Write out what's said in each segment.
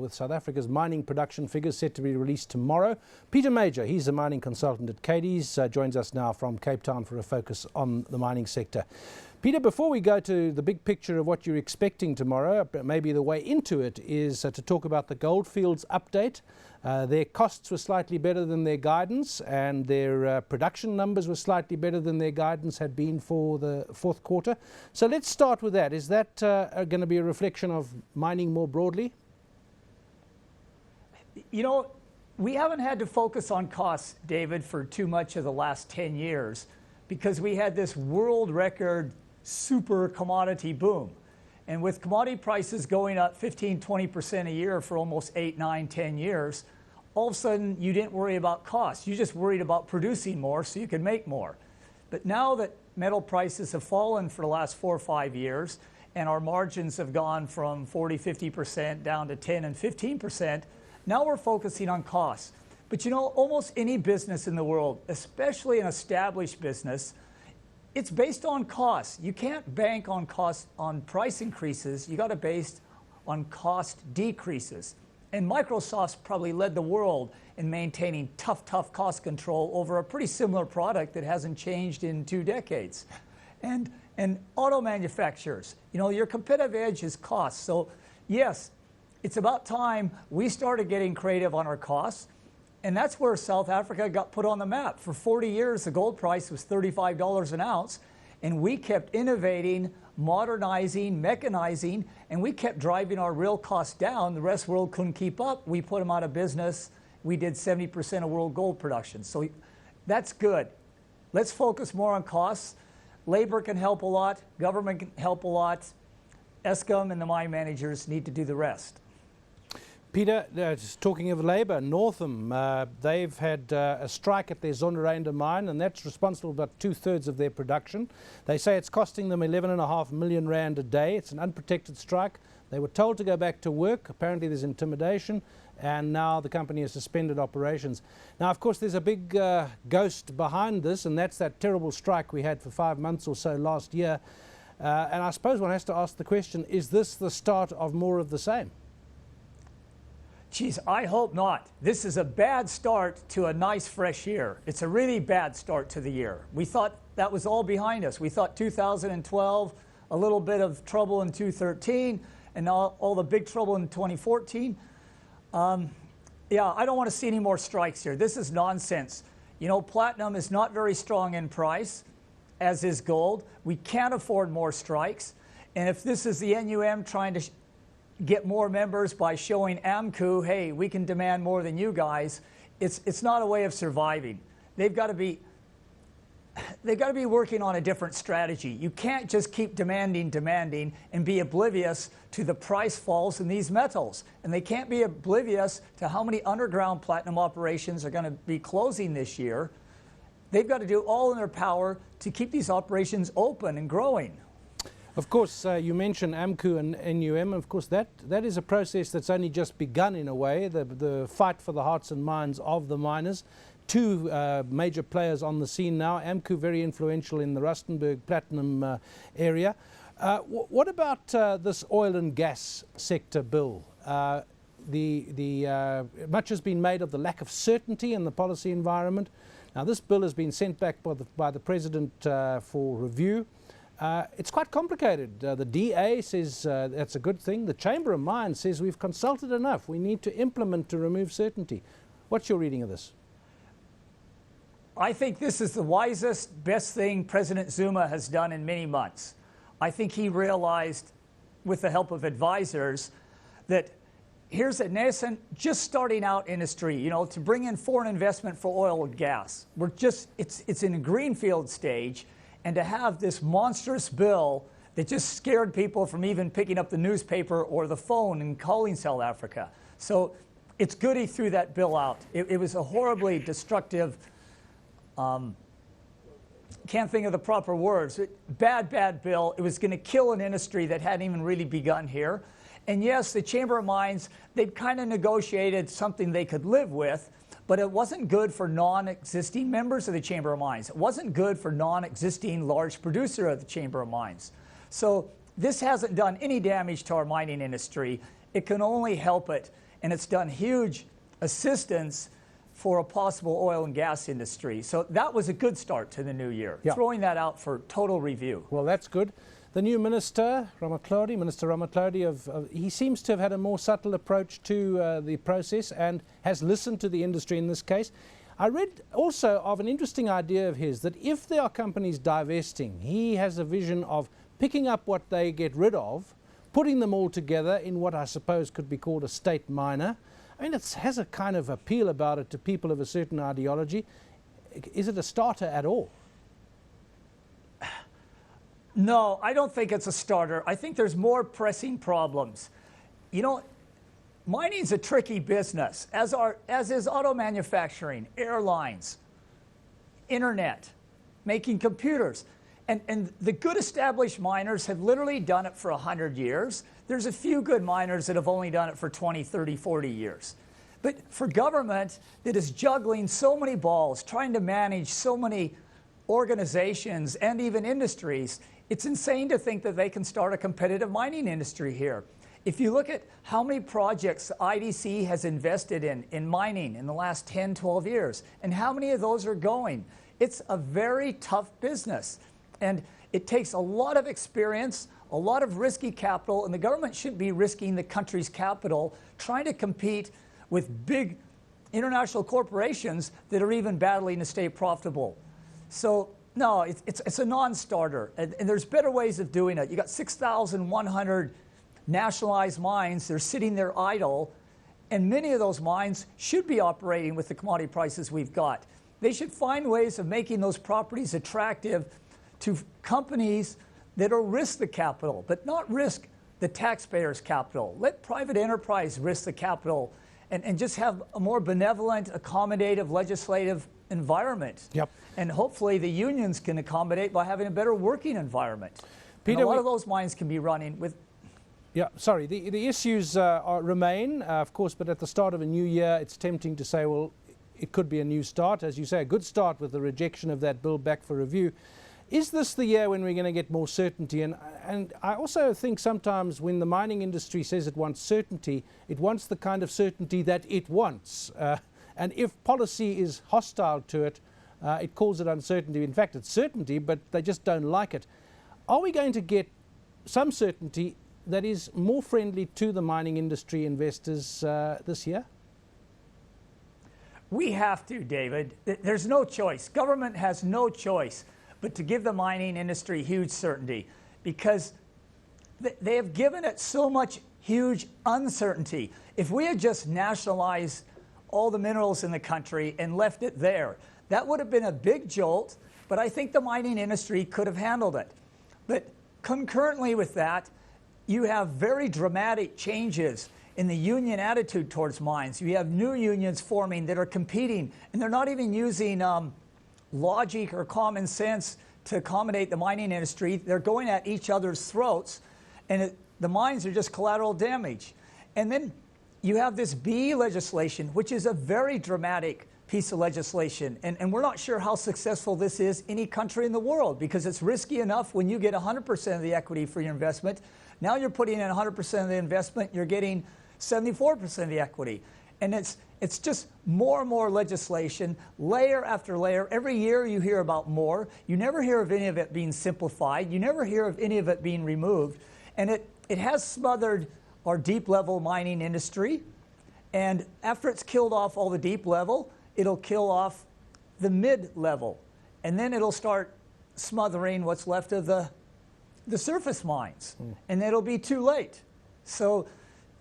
with South Africa's mining production figures set to be released tomorrow. Peter Major, he's a mining consultant at Cadiz, joins us now from Cape Town for a focus on the mining sector. Peter, before we go to the big picture of what you're expecting tomorrow, maybe the way into it is to talk about the Goldfields update. Their costs were slightly better than their guidance, and their production numbers were slightly better than their guidance had been for the fourth quarter. So let's start with that. Is that going to be a reflection of mining more broadly? You know, we haven't had to focus on costs, David, for too much of the last 10 years because we had this world record super commodity boom. And with commodity prices going up 15, 20% a year for almost 8, 9, 10 years, all of a sudden you didn't worry about costs. You just worried about producing more so you could make more. But now that metal prices have fallen for the last 4 or 5 years and our margins have gone from 40, 50% down to 10 and 15%, now we're focusing on costs. But you know, almost any business in the world, especially an established business, it's based on costs. You can't bank on cost on price increases. You got to base on cost decreases. And Microsoft's probably led the world in maintaining tough cost control over a pretty similar product that hasn't changed in 2 decades. And auto manufacturers, you know, your competitive edge is cost. So yes, it's about time we started getting creative on our costs. And that's where South Africa got put on the map. For 40 years, the gold price was $35 an ounce, and we kept innovating, modernizing, mechanizing, and we kept driving our real costs down. The rest of the world couldn't keep up. We put them out of business. We did 70% of world gold production. So that's good. Let's focus more on costs. Labor can help a lot. Government can help a lot. Eskom and the mine managers need to do the rest. Peter, just talking of labour, Northam, they've had a strike at their Zondereinde mine, and that's responsible for about 2/3 of their production. They say it's costing them 11.5 million rand a day. It's an unprotected strike. They were told to go back to work. Apparently there's intimidation, and now the company has suspended operations. Now, of course, there's a big ghost behind this, and that's that terrible strike we had for 5 months or so last year. And I suppose one has to ask the question, is this the start of more of the same? Geez, I hope not. This is a bad start to a nice fresh year. It's a really bad start to the year. We thought that was all behind us. We thought 2012, a little bit of trouble in 2013, and now all the big trouble in 2014. Yeah, I don't want to see any more strikes here. This is nonsense. You know, platinum is not very strong in price, as is gold. We can't afford more strikes. And if this is the NUM trying to get more members by showing AMCU, hey, we can demand more than you guys, it's not a way of surviving. They've got to be working on a different strategy. You can't just keep demanding and be oblivious to the price falls in these metals. And they can't be oblivious to how many underground platinum operations are going to be closing this year. They've got to do all in their power to keep these operations open and growing. Of course, you mentioned AMCU and NUM. Of course, that is a process that's only just begun in a way, the fight for the hearts and minds of the miners. 2 major players on the scene now. AMCU very influential in the Rustenburg platinum area. What about this oil and gas sector bill? Much has been made of the lack of certainty in the policy environment. Now, this bill has been sent back by the President for review. It's quite complicated. The DA says that's a good thing. The Chamber of Mines says we've consulted enough. We need to implement to remove certainty. What's your reading of this? I think this is the wisest, best thing President Zuma has done in many months. I think he realized, with the help of advisors, that here's a nascent, just starting out industry, you know, to bring in foreign investment for oil and gas. It's in a greenfield stage. And to have this monstrous bill that just scared people from even picking up the newspaper or the phone and calling South Africa. So it's good he threw that bill out. It was a horribly destructive, can't think of the proper words, bad bill. It was going to kill an industry that hadn't even really begun here. And yes, the Chamber of Mines, they'd kind of negotiated something they could live with. But it wasn't good for non-existing members of the Chamber of Mines. It wasn't good for non-existing large producer of the Chamber of Mines. So this hasn't done any damage to our mining industry. It can only help it. and it's done huge assistance for a possible oil and gas industry. So that was a good start to the new year. Yeah. Throwing that out for total review. Well, that's good. The new Minister Ramatladi, he seems to have had a more subtle approach to the process and has listened to the industry in this case. I read also of an interesting idea of his that if there are companies divesting, he has a vision of picking up what they get rid of, putting them all together in what I suppose could be called a state minor. I mean, it has a kind of appeal about it to people of a certain ideology. Is it a starter at all? No, I don't think it's a starter. I think there's more pressing problems. You know, mining's a tricky business, as is auto manufacturing, airlines, internet, making computers. And the good established miners have literally done it for 100 years. There's a few good miners that have only done it for 20, 30, 40 years. But for government that is juggling so many balls, trying to manage so many organizations and even industries, it's insane to think that they can start a competitive mining industry here. If you look at how many projects IDC has invested in mining in the last 10, 12 years, and how many of those are going, it's a very tough business. And it takes a lot of experience, a lot of risky capital, and the government shouldn't be risking the country's capital trying to compete with big international corporations that are even battling to stay profitable. So no, it's a non-starter, and there's better ways of doing it. You got 6,100 nationalized mines. They're sitting there idle, and many of those mines should be operating with the commodity prices we've got. They should find ways of making those properties attractive to companies that will risk the capital, but not risk the taxpayers' capital. Let private enterprise risk the capital and just have a more benevolent, accommodative, legislative environment. Yep. And hopefully the unions can accommodate by having a better working environment. Peter, and a lot of those mines can be running with... Yeah, sorry, the issues remain, of course, but at the start of a new year, it's tempting to say, well, it could be a new start. As you say, a good start with the rejection of that bill back for review. Is this the year when we're going to get more certainty? And I also think sometimes when the mining industry says it wants certainty, it wants the kind of certainty that it wants. And if policy is hostile to it, it calls it uncertainty. In fact, it's certainty, but they just don't like it. Are we going to get some certainty that is more friendly to the mining industry investors this year? We have to, David. There's no choice. Government has no choice but to give the mining industry huge certainty, because they have given it so much huge uncertainty. If we had just nationalized all the minerals in the country and left it there, that would have been a big jolt, but I think the mining industry could have handled it. But concurrently with that, you have very dramatic changes in the union attitude towards mines. You have new unions forming that are competing, and they're not even using logic or common sense to accommodate the mining industry. They're going at each other's throats, and the mines are just collateral damage. And then you have this BE legislation, which is a very dramatic piece of legislation. And we're not sure how successful this is any country in the world, because it's risky enough when you get 100% of the equity for your investment. Now you're putting in 100% of the investment, you're getting 74% of the equity. And it's just more and more legislation, layer after layer. Every year you hear about more. You never hear of any of it being simplified. You never hear of any of it being removed. And it has smothered our deep level mining industry. And after it's killed off all the deep level, it'll kill off the mid level. And then it'll start smothering what's left of the surface mines. And it'll be too late. So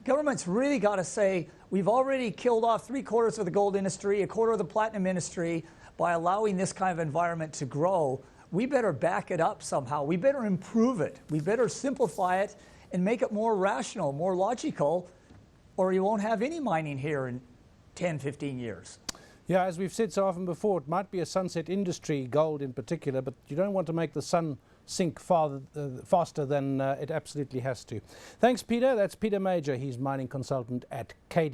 government's really got to say, we've already killed off 3/4 of the gold industry, 1/4 of the platinum industry by allowing this kind of environment to grow. We better back it up somehow. We better improve it. We better simplify it and make it more rational, more logical, or you won't have any mining here in 10, 15 years. Yeah, as we've said so often before, it might be a sunset industry, gold in particular, but you don't want to make the sun sink faster than it absolutely has to. Thanks, Peter. That's Peter Major. He's mining consultant at Cadiz.